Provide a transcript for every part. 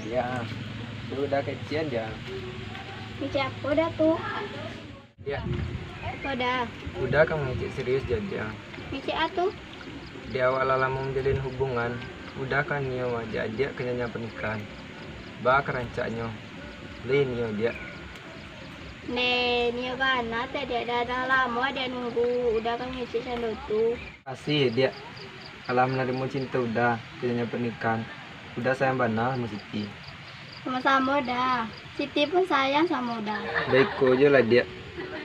Ya, itu udah kecian dia. Mici apa dah tuh? Dia Apa dah? udah kamu ngecek serius jadi. Mici atuh? Di awal lama menjalin hubungan, udah kan nyo aja dia kenyanya pernikahan. Ba kerancaknya. Lain nyo dia. Nih bana tadi ada lama dia nunggu udah kan mici sando tuh. Kasih dia. Kalau menerima cinta udah kenyanya pernikahan. Udah sayang banget sama Siti. Sama-sama dah. Siti pun sayang sama udah. Baik kok aja lah dia.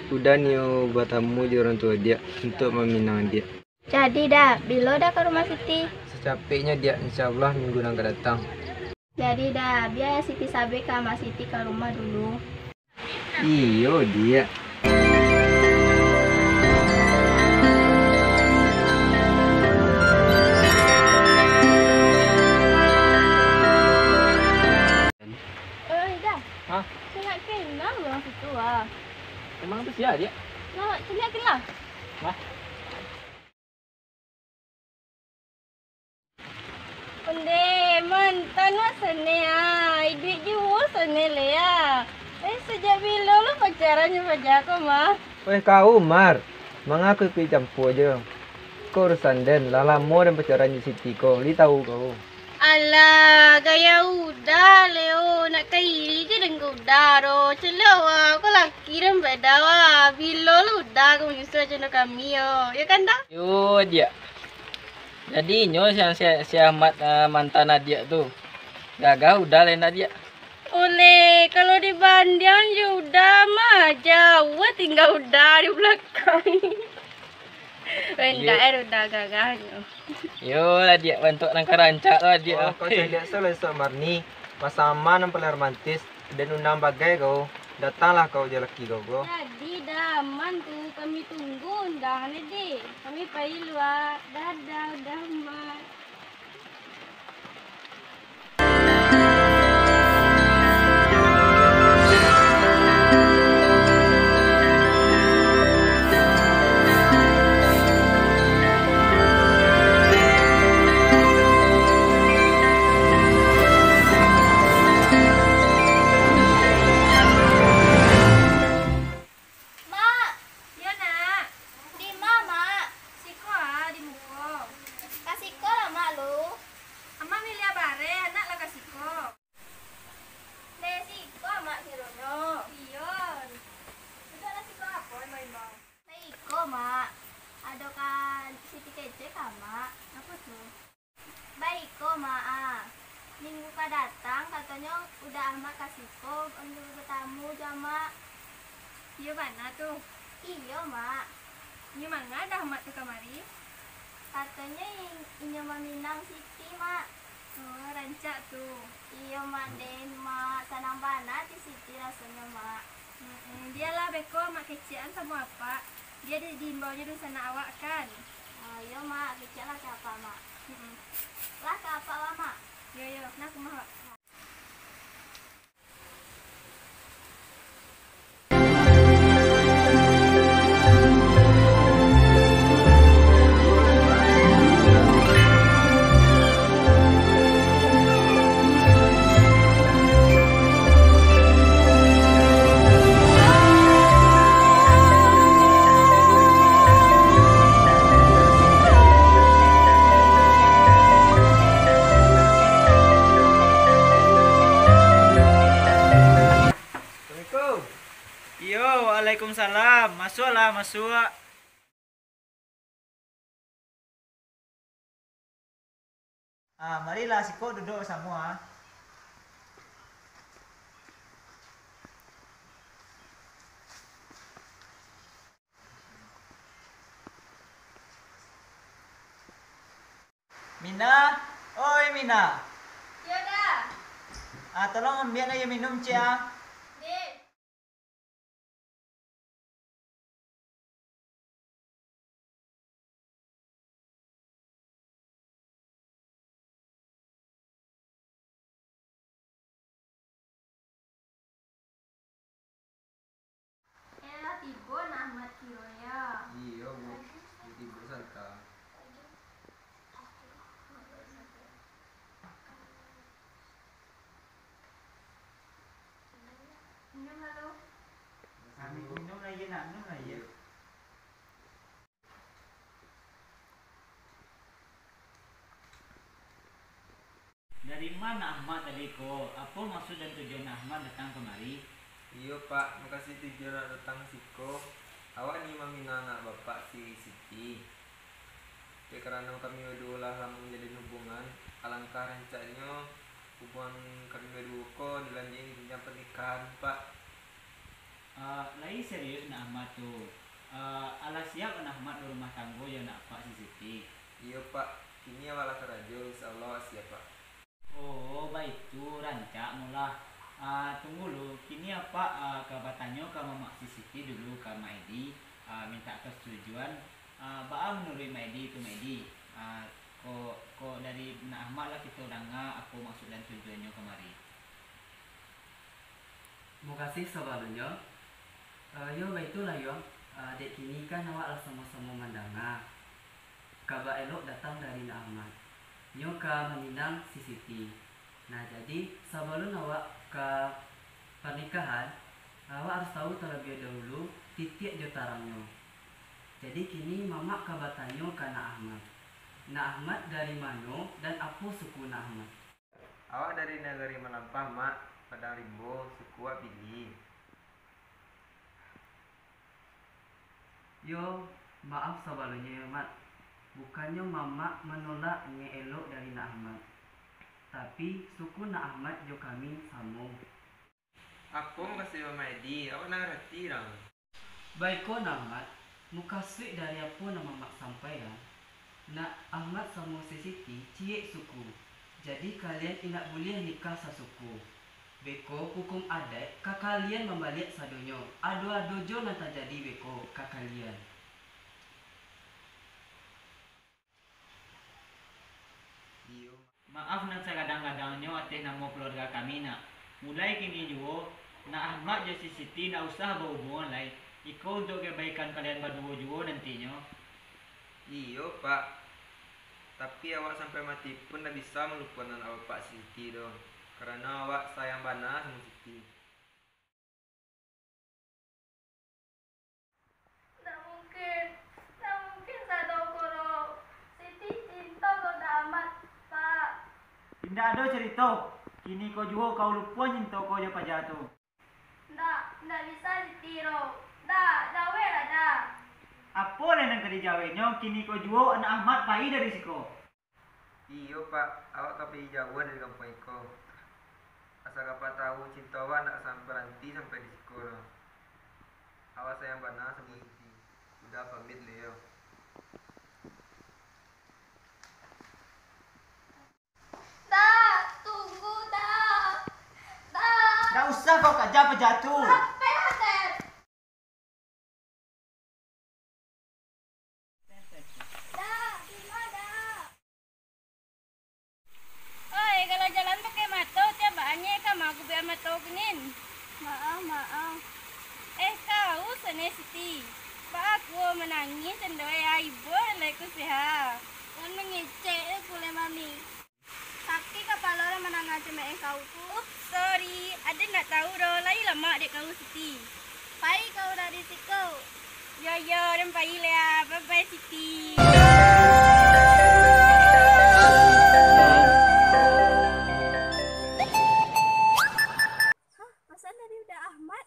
Udah nyo buat tamu di orang tua dia untuk meminang dia. Jadi dah, bila dah ke rumah Siti. Secapeknya dia, insya Allah minggu yang akan datang. Jadi dah, biar Siti Sabe ke sama Siti ke rumah dulu. Iyo dia. Dah. Hah? Saya nak kenal orang situ ah. Emang itu siapa dia? Nak kenal. Hah? Onde mantan masa ni ah, duit jual sana le ah. Sejak bila lu pacarannya pada aku mah? Weh kau Umar, mengaku ikut campur aja. Kau urusan den, lah lama dan pacaran di Siti kau, li tahu kau. Alah, gaya udah Leo nak kaili je dengan udah ro. Celau ah, kau laki dan beda wah. Bila lu udah kau menyusul aja nak kami yo, ya kan dah? Yo dia. Jadi nyo si Ahmad mantan Nadia tuh. Gagal udah lain Nadia. Oleh kalau di Bandian ya udah mah jauh tinggal udah di belakang. Enggak udah gagahnya. Yo lah dia bentuk nang karancak lah dia. Oh, kau cari selesai Umar ni, pasangan yang paling romantis dan undang bagai kau. Datanglah kau je laki kau. Jadi dah aman tuh kami tunggu undangannya deh. Kami pergi luar. Dadah udah aman. Baik kok mak. Minggu ka datang katanya udah Ahmad kasih kok untuk bertamu jama. Iya mana tuh? Iya mak. Iya mana ada Ahmad tuh kamari? Katanya inya meminang Siti mak. Oh rancak tuh. Iya mak den mak senang banget di Siti rasanya mak. Dia lah beko mak kecian sama apa? Dia diimbaunya di sana awak kan? Oh iya mak kecian lah siapa mak? Lah ke apa lama? Yo, nak kumaha? Yo, waalaikumsalam. Masuklah, masuk. Marilah Siko duduk semua. Mina, oi Mina. Ya dah. Tolong ambil air minum Cia. Dek. Tiba Ahmad kironya. Iya, Bu. Jadi bersangka. Iya. Dari mana Ahmad tadi ko? Apa maksud dan tujuan Ahmad datang kemari? Iya Pak, makasih tujuan datang siko. Awak ni mamina anak bapak si Siti. Ya karena kami berdua lah lama menjalin hubungan, alangkah rancanya hubungan kami berdua ko dilanjutkan jenjang pernikahan Pak. Lain serius nak Ahmad tu. Alah siap nak Ahmad di rumah tangga yang nak Pak si Siti. Iya Pak, kini awak lah kerajo, insyaallah siap Pak. Oh, baik tu rancak mula. Tunggu lu, kini apa kabatannya ke Mak si Siti dulu ke Maedi minta persetujuan. Baam menurut Maedi tu Maedi. Ko dari nak Ahmad lah kita dengar apa maksud dan tujuannya kemari. Terima kasih sebelumnya. Yo baitulah yo. Dek kini kan awak lah sama-sama mendengar kabar elok datang dari Nak Ahmad. Nyo ka meminang si Siti. Nah jadi sebelum awak ke pernikahan, awak harus tahu terlebih dahulu titik jotarangnya. Jadi kini mama kabatannya ke Nak Ahmad. Nak Ahmad dari mana dan apa suku Nak Ahmad? Awak dari negeri Melampah Mak, Padang Rimbo, suku awak Pili. Yo, maaf sebelumnya ya Mat. Bukannya mama menolak elok dari Nak Ahmad. Tapi suku Nak Ahmad jo kami sama. Aku makasih Mama Edi, awak nak ngerti dong. Baik ko Nak Ahmad, muka suik dari apa nama mak sampai ya. Nak Ahmad sama si Siti ciek suku. Jadi kalian tidak boleh nikah sasuku. Beko hukum adat kakalian membalik sadonyo. Ado-ado jo nanti jadi beko kakalian. Iyo. Maaf nak saya kadang-kadangnya atas nama keluarga kami nak. Mulai kini juga nak Ahmad dan si Siti nak usah berhubungan lain. Iko untuk kebaikan kalian berdua juga nantinya. Iyo Pak. Tapi awak sampai mati pun tak bisa melupakan awak Pak Siti dong. Karena awak sayang bana sama Siti. Tak mungkin saya tahu kalau Siti cinta kepada Ahmad, Pak. Tidak ada cerita. Kini kau juga kau lupa cinta kau je pajak tu. Ndak bisa ditiru. Dah lah dah. Apa yang nak dijawabnya? Kini kau juga anak Ahmad bayi dari siko. Iyo Pak, awak tak pergi jauh dari kampung Iko. Asal kapan tahu cinta awak nak sampai berhenti sampai di sekolah. Awak sayang bana sama Siti. Udah pamit Leo. Tunggu dah. Tak usah kau kerja pejatuh. Sampai hotel. Terima dah. Oi, kalau jalan pakai mata, tiap bahannya kamu aku biar mata kenin. Maaf. Kau sana Siti. Pak aku menangis sendiri ya ibu lagi sehat. Dan mengecek kulit mami. Sakit kepala orang menangis cuma kau tu. Sorry, ada nak tahu dah lagi lama adik kau Siti. Pai kau dari situ. Yo dan pai lah. Bye bye Siti. Masa dari udah Ahmad?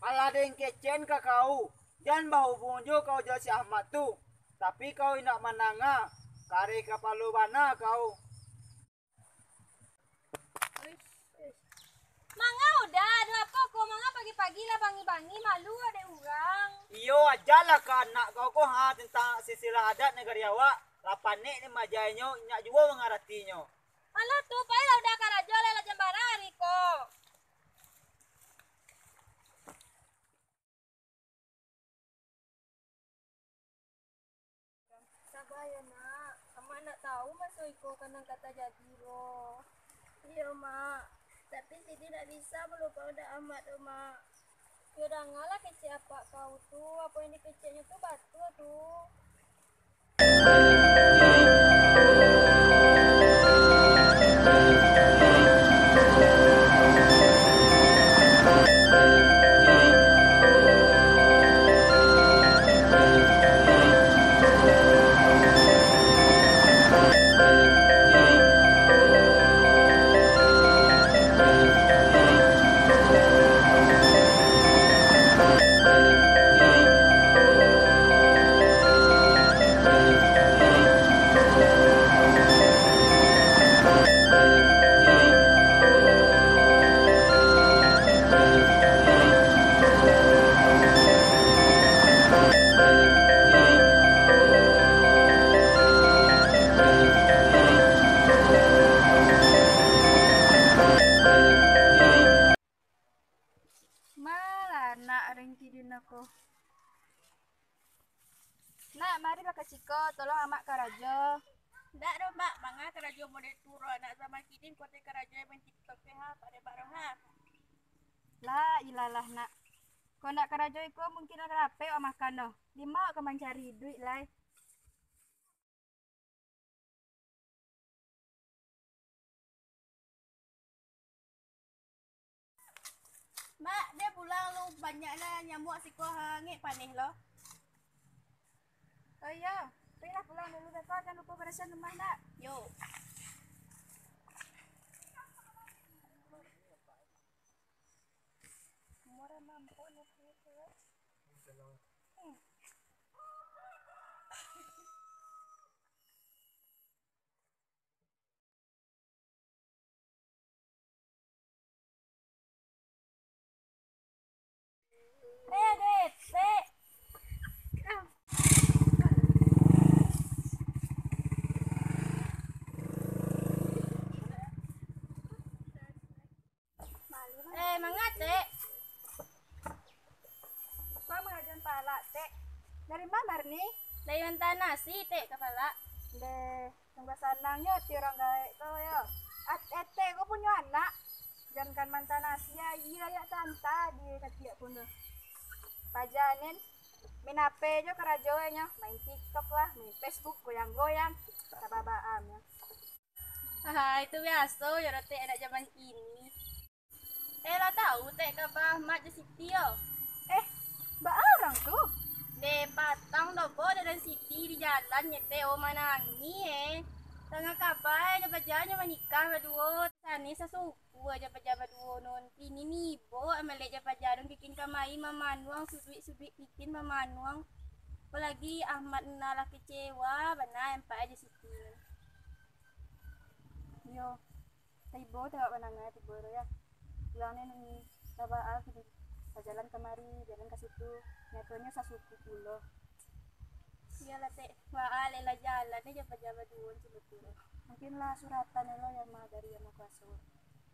Alah ada yang kecen ke kau. Jangan berhubung juga kau jadi si Ahmad tu. Tapi kau nak menanga. Kari kepala mana kau. Mangga udah, ada apa kok mangga pagi-pagi lah bangi-bangi malu ada orang. Iyo ajalah ke anak kau ko ha tentang silsilah adat negara awak. Lapanek ni majainya nyak juga mengartinya. Alah tuh, payah udah karajo lah jambara hari kok. Sabar ya nak, Mak nak tahu masuk Iko kena kata jadi loh. Iya Mak, tapi Siti tak bisa melupa udah amat tuh Mak. Yaudah ngalah kecil apa kau tuh, apa yang dikecilnya tuh batu tuh. mari lah ke Ciko, tolong amak karajo. Ndak dong mbak, mangga karajo model turo anak zaman kini kote karajo yang main TikTok ha, pada bareng ha. Lah, ilalah nak. Kau nak karajo iko mungkin ada rape o makan no. Lima ke mencari duit lah. Mak, dia pulang lu banyaklah nyamuk siko hangit panih lo. Oh iya, pergilah pulang dulu besok, jangan lupa beresin rumah nak. Yuk. Murah mampu nih gitu. Dek. Mangat, Dek. Kau mengajukan pala, Dek. Dari mana nih? Dari mantan nasi, Dek, kepala. Deh, tunggu sanangnya ti orang gaek kau ya. Ete, kau punya anak. Jangan kan mantan nasi ya, iya ya tanta di ketiak pun tuh. Pajanin, main HP aja kerajonya, main TikTok lah, main Facebook, goyang-goyang, kababaan ya. Ah, itu biasa ya Teh anak zaman ini. Lah tahu Teh kabah mak di Siti yo. Mbak orang tuh. De patang dobo dan Siti di jalan nyete o manangi tengah kabar aja bajanya menikah berdua tani sasuku aja baja berdua non ini nih bo amale aja baja bikin kamai mamanuang sudut bikin mamanuang apalagi Ahmad nala kecewa benar empat aja Siti yo tibo tengok menangnya tibo ya bilangnya nih coba aku jalan kemari jalan ke situ nyatonya sasuku pulo iya lah Teh wah lela jalan aja jabat dulu sebetulnya mungkin lah suratan lo yang mah dari yang mau kasur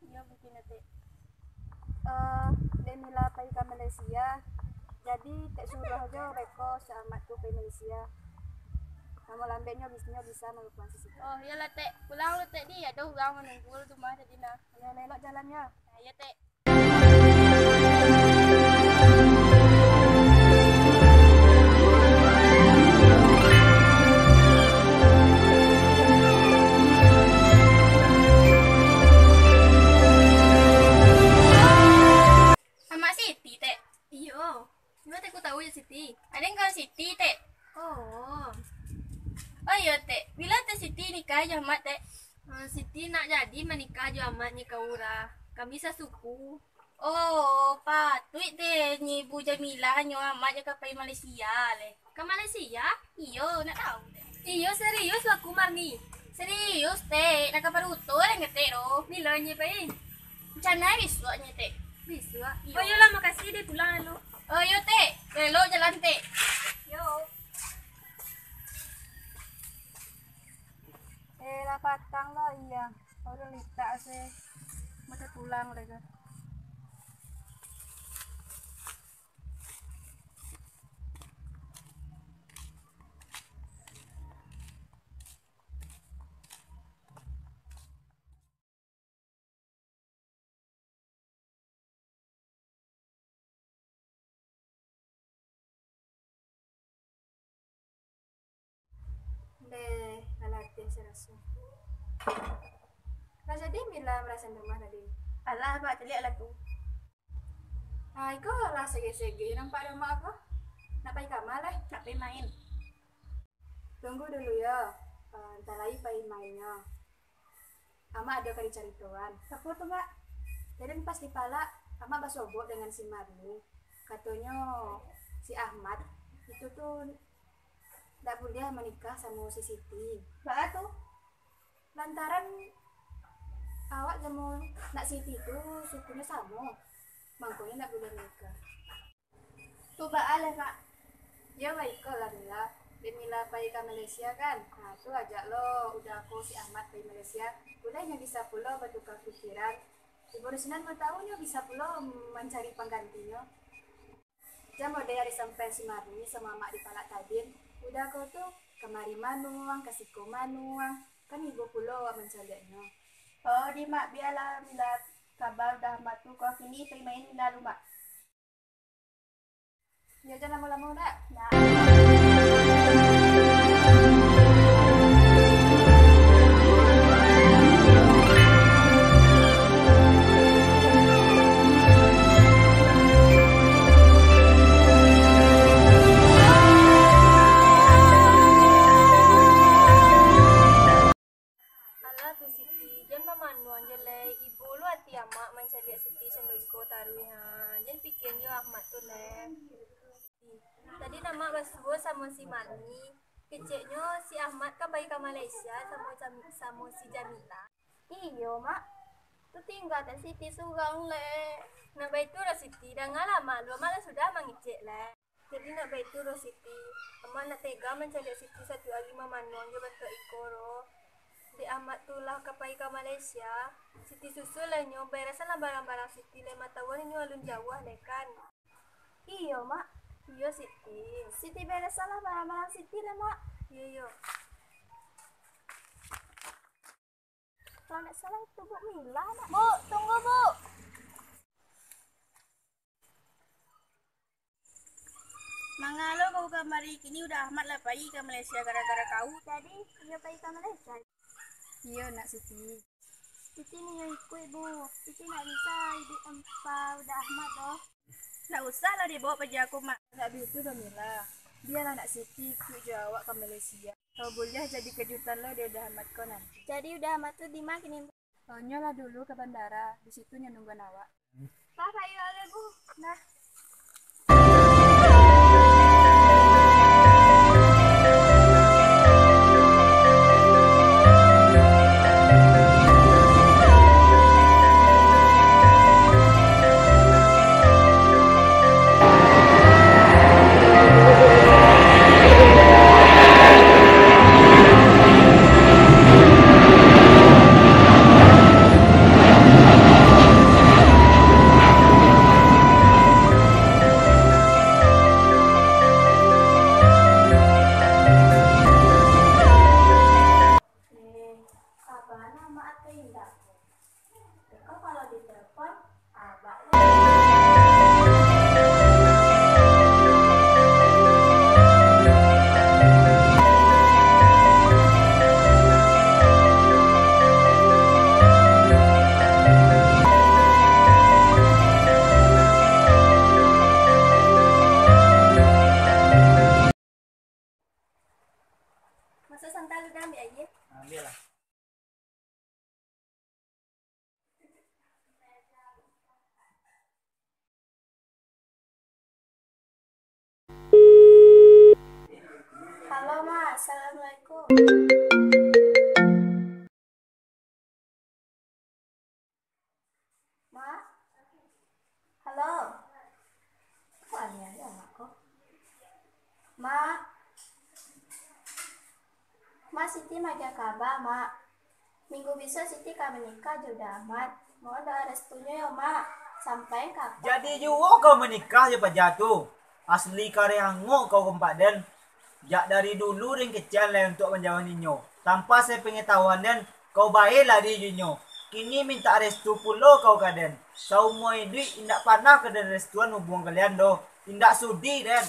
iya mungkin lah Teh Demila pergi ke Malaysia jadi Teh suruh aja reko selamat tuh ke Malaysia nama lambeknya bisnya bisa melakukan sisi oh iya lah Teh pulang lo Teh dia ada orang menunggu lo rumah jadi nah ya lelok jalannya nah, iya Teh. Siti. Ada yang Siti, Teh. Oh. Oh iya, Teh. Bila Teh Siti nikah jamat, Teh? Siti nak jadi menikah jamat nikah ura. Kami sasuku. Oh, patut Teh nyibu Jamila nyo amat jaga pai Malaysia le. Ke Malaysia? Iyo, nak tahu Teh. Iyo serius lah kumar nih. Serius, Teh. Nak kaparuto lang Teh ro. Bila nyi pai. Rencana besoknya, Teh. Besok. Oh, yolah makasih deh pulang lu. Oh yo Teh, belok jalan Teh. Yo. Lah patang lah iya. Udah lita sih. Mau pulang lagi. Deh, lalatin serasa. Nah jadi mila merasa rumah tadi. Alah, Pak, tadi alat tuh. Nah, iko lah sege-sege nampak rumah aku. Nak pergi kamar lah, nak pergi main. Tunggu dulu ya. Entar lagi pergi mainnya. Ama ada kali cari tuan. Apa tuh, Pak? Jadi pas di pala, Ama basobok dengan si Marni. Katanya si Ahmad itu tuh tidak boleh menikah sama si Siti. Mbak tuh lantaran awak sama nak Siti itu sukunya sama, makanya tidak boleh menikah. Tuh Mbak Ale Pak, ya baik lah Mila. Mila pergi ke Malaysia kan, nah tuh ajak lo, udah aku si Ahmad pergi Malaysia, udahnya bisa pula bertukar pikiran. Ibu Rusnan mau tahunya bisa pula mencari penggantinya. Jam udah hari sampai si Marni sama mak di Palak Tadin. Udah kau tuh kemari manuang, kasih ko manuang. Kan ibu pulau mencadanya. Oh, di mak biarlah milat kabar dah mak tu kau kini pergi main lalu mak. Ya jangan lama-lama dah. Nah. Alah tu Siti, jangan mamanuan je le. Ibu lu hati amak mencari Siti sendoko taruh ha. Jangan pikirnya Ahmad tu le. Tadi nama basuh sama si Mani. Keceknya si Ahmad kan balik ke Malaysia sama si Jamila. Iyo mak. Tu tinggal dan Siti surang le. Nak baik tu dah Siti dah ngalaman. Dua malam sudah mengicek le. Jadi nak baik tu dah Siti. Amak nak tega mencari Siti satu hari mamanuan je bentuk ikoro. Di Ahmad tu lah kapai ke Malaysia. Siti susul lah nyo. Berasan lah barang-barang Siti le. Matawan nyo alun jauh le kan. Iyo mak. Iya Siti. Siti berasan lah barang-barang Siti le mak. Iya. Kalau nak salah itu Bu Mila nak. Bu, tunggu Bu. Mangalo kau kamari kini udah Ahmad lah pergi ke Malaysia gara-gara kau. Jadi dia pergi ke Malaysia. Iya nak Siti. Siti ni yang ikut Bu. Siti nak bisa hidup tanpa udah Ahmad doh. Nak usah lah dibawa pergi aku mak. Tak begitu dah Mila. Biarlah nak Siti ikut jawab ke Malaysia. Kau boleh jadi kejutan lo dia udah Ahmad kau nanti. Jadi udah Ahmad tu di mana kini? Nyolah dulu ke bandara. Di situ nungguan awak. Papa ayo oleh Bu. Nah. Masa santai lu dah ambil aja. Ambil lah. Halo Mas, Assalamualaikum. Ma? Halo? Kok aneh ya aku? Ma? Ma, Siti maga kabar, Mak. Minggu bisa Siti kami nikah juga amat. Mau ada restunya ya, Mak. Sampai kapan? Jadi juga kau menikah je pada tu. Asli karyango kau kempak dan jak dari dulu ring kecil lah untuk menjauh ninyo. Tanpa saya pengetahuan dan kau baiklah di jinyo. Kini minta restu pulo kau kaden. Semua duit indak pernah ke dan restuan hubung kalian doh. Indak sudi dan.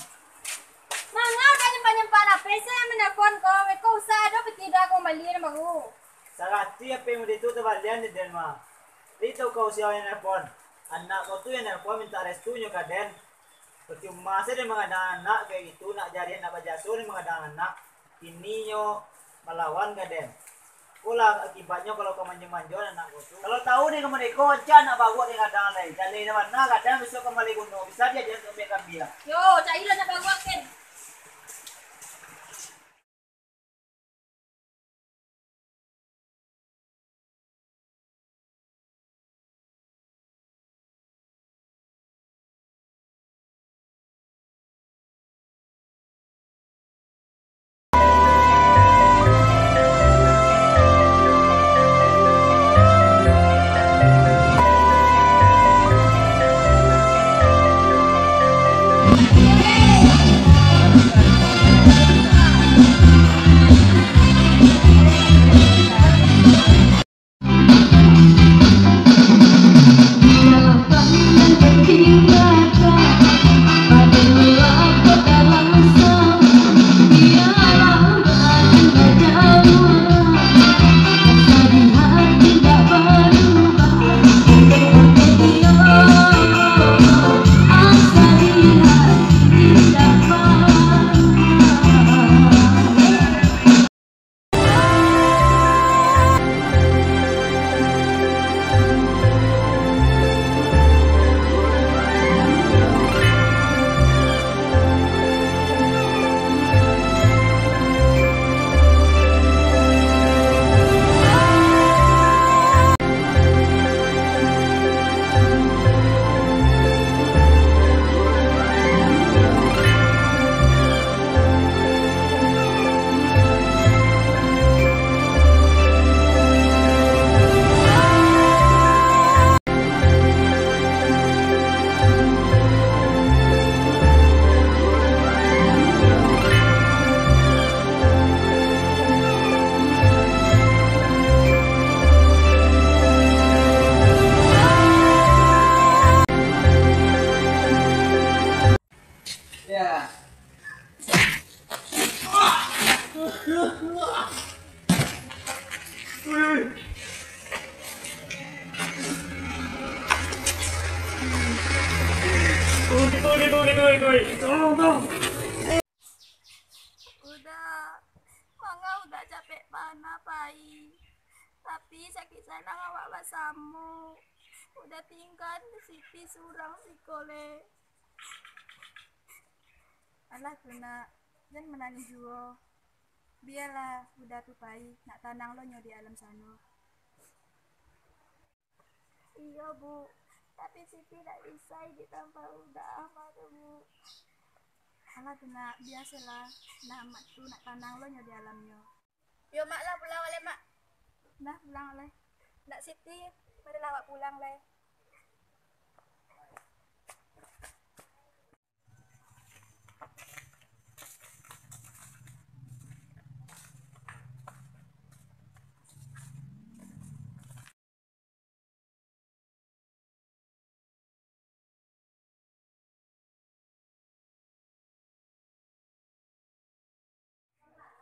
Mangga kan nyempat apa saya menelpon kau. Kau usah ada tidak aku kembali nama aku. Sarati apa yang itu terbalian di Denmark. Itu kau siapa yang nelpon. Anak kau tu yang nelpon minta restunya kaden. Percuma saya dia mengada anak kayak gitu nak jadian nak bajaso dia mengada anak. Kini nyo melawan kaden. Pula akibatnya kalau kau manjang-manjang anak kau tu. Kalau tahu nih kemana kau aja nak bawa dia kadang lain. Jadi mana kadang besok kembali gunung. Bisa dia jangan kembali biar. Yo, carilah nak bawa kan. Udah, Mangga udah capek mana pai. Tapi sakit sana awak basamu. Udah tinggal di Siti surang sikole. Alah tuna, jangan menangis juga. Biarlah udah tuh pai, nak tanang lo nyo di alam sana. Iya bu, tapi Siti tidak bisa ditambah udah amat bu. Alah tuna, biasalah, nak amat tuh nak tanang lo nyo di alamnya. Yo mak lah pulang oleh mak. Nah pulang oleh. Nak Siti, mari lawak pulang leh.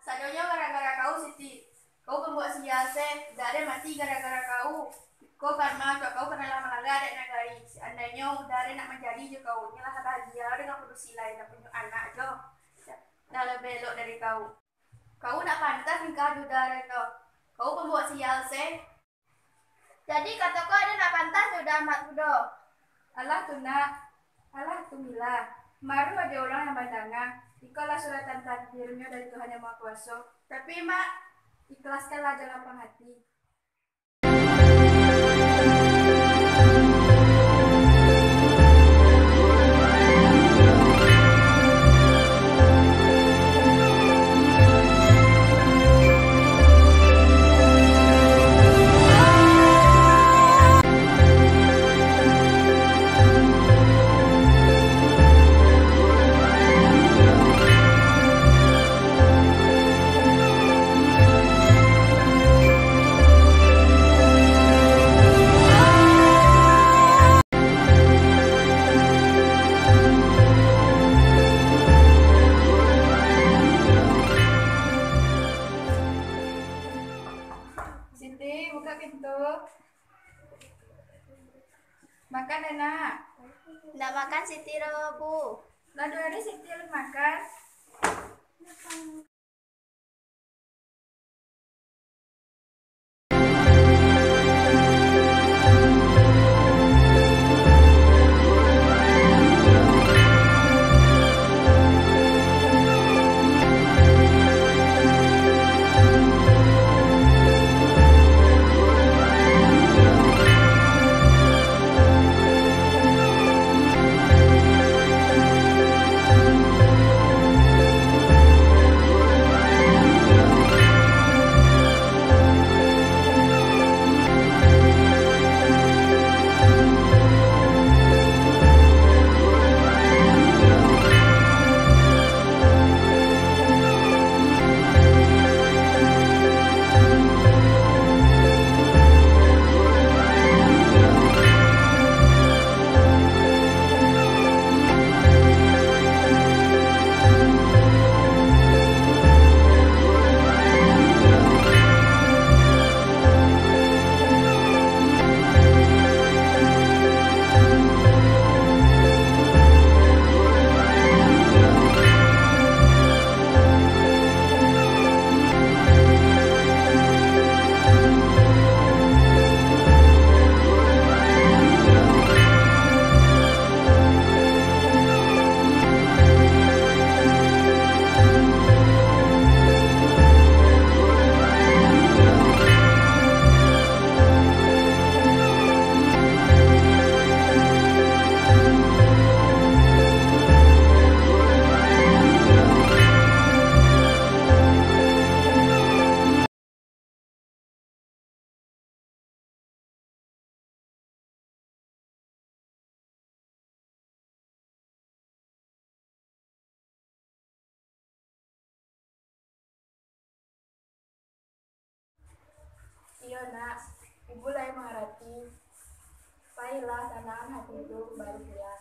Sadonya gara-gara kau Siti. Kau pembuat siasat, Dare mati gara-gara kau. Kau karena kau pernah melanggar adik negari. Seandainya Dare nak menjadi je kau, nyalah bahagia dengan produksi lain dan punya anak je. Dah lebih elok dari kau. Kau nak pantas nikah di Dare tu. Kau pembuat siasat. Jadi kata kau ada nak pantas sudah amat udah. Alah tu nak, alah tu Mila. Maru ada orang yang pandangan. Ikalah suratan takdirnya dari Tuhan Yang Maha Kuasa. Tapi mak, ikhlaskanlah dalam lapang hati. Siti, buka pintu. Makan enak. Nggak makan Siti Bu. Lalu hari Siti lu makan. Iya nak, ibu lah yang mengerti. Baiklah tanam hati itu baru dia.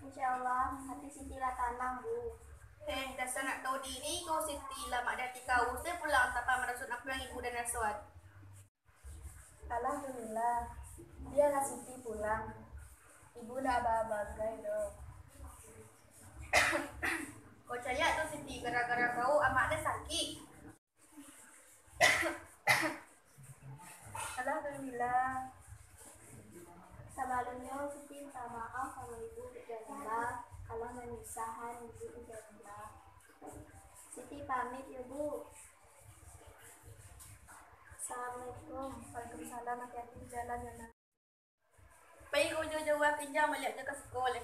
Insya Allah hati Siti lah tanam Bu. Dasar nak tahu diri kau Siti lah mak dati kau. Saya pulang tanpa merasuk nak pulang ibu dan Aswad. Alhamdulillah. Biarlah Siti pulang. Ibu nak bagai loh. Kau caya tu Siti gara-gara kau amak dah sakit. Alhamdulillah. Sebelumnya Siti minta maaf sama ibu Jamila kalau memisahkan ibu Jamila. Siti pamit ya Bu. Assalamualaikum. Waalaikumsalam. Hati-hati di jalan ya nak. Baik kau jauh-jauh pinjam balik ke sekolah.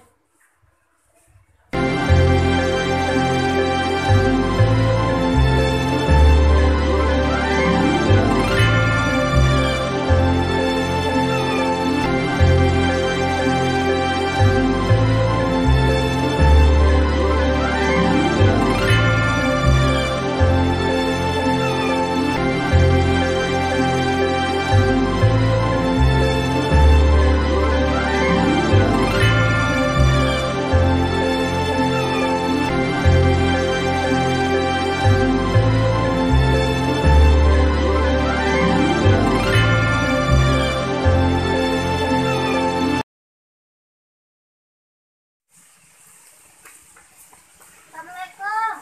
Assalamualaikum.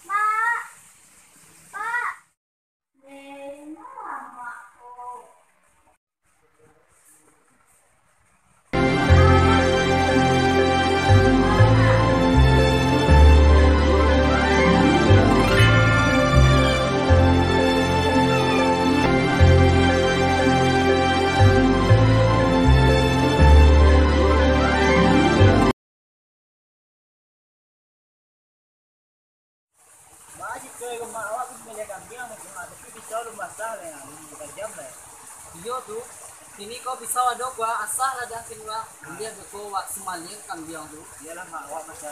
Mak. Pak. Makku. Wajib ke rumah awak tu boleh kambing macam tapi pisau lu basah lah yang tajam lah. Iyo tu. Ini kau pisau ada gua asah lah dah keluar. Dia kau wak semaling kambing tu. Iyalah mak awak macam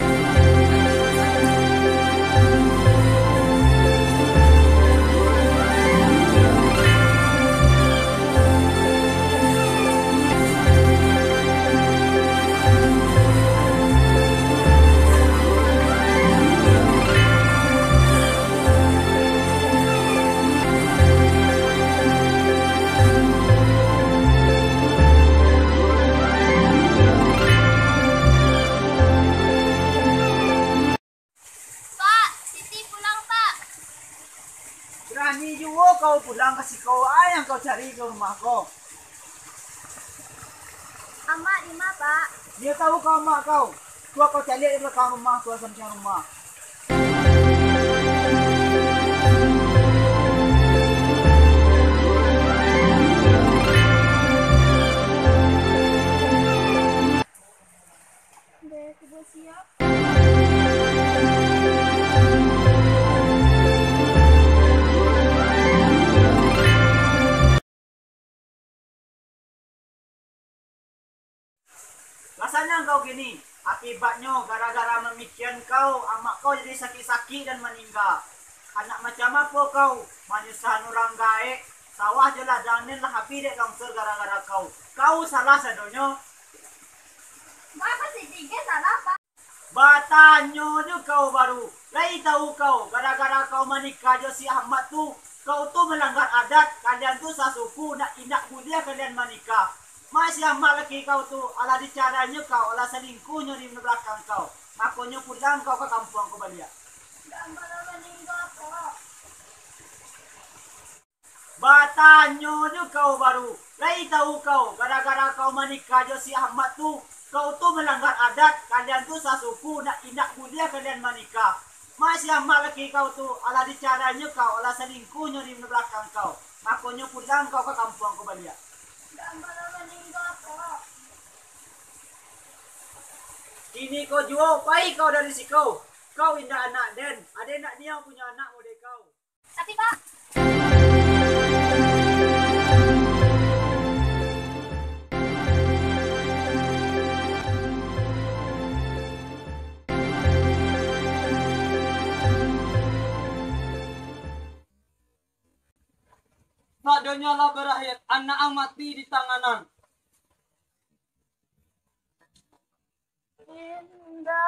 Pak, Siti pulang, Pak. berani juga kau pulang kasih kau yang kau cari ke rumah kau. Amak di mana, Pak? Dia tahu kau mak kau. Tua kau cari di belakang rumah, tua samping rumah. Udah sudah siap. Rasanya kau gini, akibatnya gara-gara memikirkan kau, amak kau jadi sakit-sakit dan meninggal. Anak macam apa kau? Menyusahkan orang gaek, sawah je lah danin lah habis dek longsor gara-gara kau. Kau salah sadonya. Kenapa Siti ke salah, Pak? Batanyo je kau baru. Lai tahu kau, gara-gara kau menikah je si Ahmad tu, kau tu melanggar adat, kalian tu sasuku, nak indak mulia kalian menikah. Masih Ahmad lagi kau tu, ala dicaranya kau, ala selingkuhnya di belakang kau. Makanya pulang kau ke kampung kau balik. Dan malah meninggal, Pak. Batanyo je kau baru. Lai tahu kau, gara-gara kau menikah je si Ahmad tu, kau tu melanggar adat, kalian tu sasuku, nak indak mulia kalian menikah. Masih Ahmad lagi kau tu, ala dicaranya kau, ala selingkuhnya di belakang kau. Makanya pulang kau ke kampung kau balik. Dan malah meninggal, Pak. Ini kau jual, baik kau dari si kau. Kau indah anak Den, ada nak dia punya anak model kau. Tapi, Pak, Padanya lah berakhir, anak ang mati di tanganan. Indah.